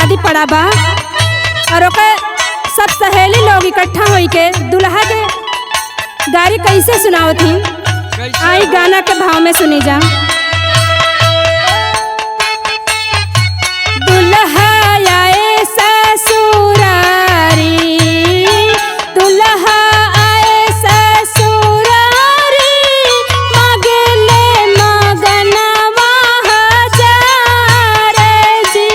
शादी पड़ा बा और ओकर सब सहेली लोग इकट्ठा होई के दुल्हा के गाड़ी कैसे सुनावत थी। आई गाना के भाव में सुनी जा। दुल्हा आए ससुरारी, दुल्हा आए ससुरारी, मांगले मगनवा हजार जी।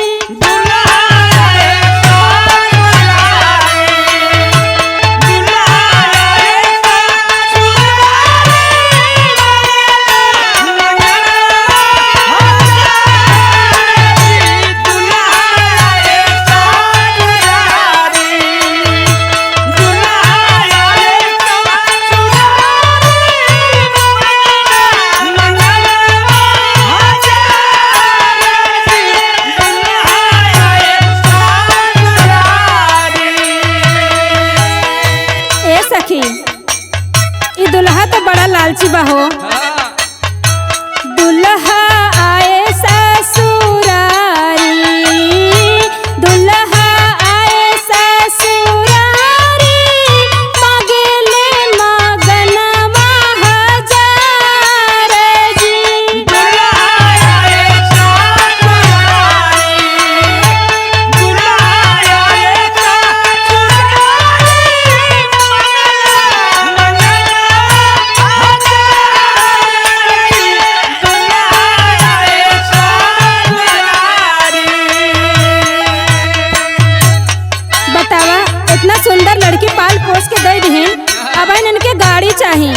ई दुल्हा तो बड़ा लालची बा हो। दुल्हा आए ससुरारी, दुल्हा आए ससुरारी, मांगले मगनवा हजार जी। बतावा, इतना सुंदर लड़की पाल पोस के दे दी, अब इनके गाड़ी चाहिए,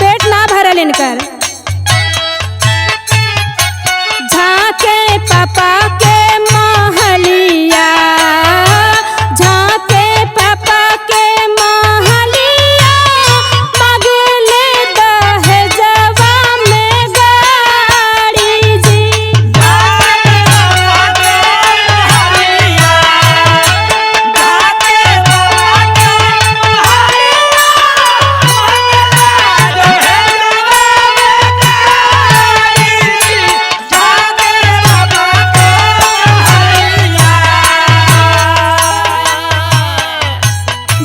पेट ना भरल इनकर। झाके पापा के महलिया, झाके पापा के महलिया, मांगले दहेजवा में गाड़ी जी।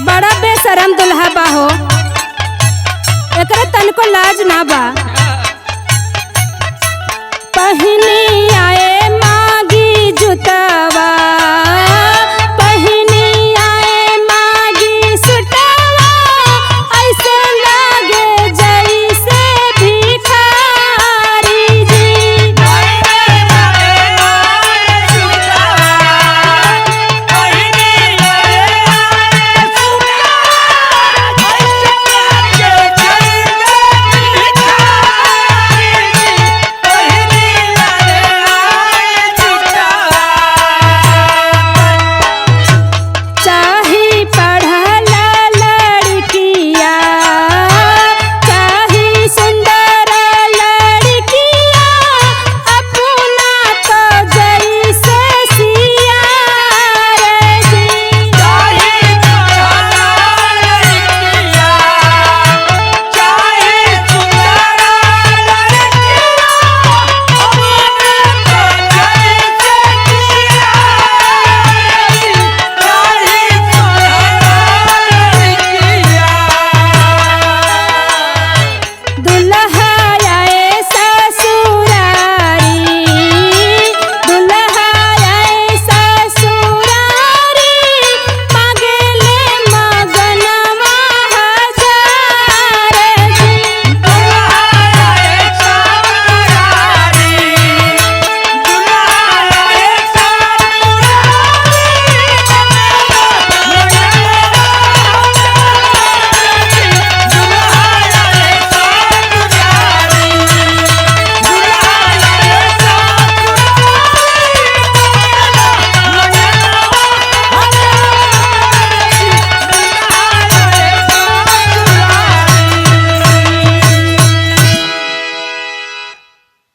बड़ा बेशरम दुल्हा बा हो, एकरे तनको लाज ना बा। पहिनी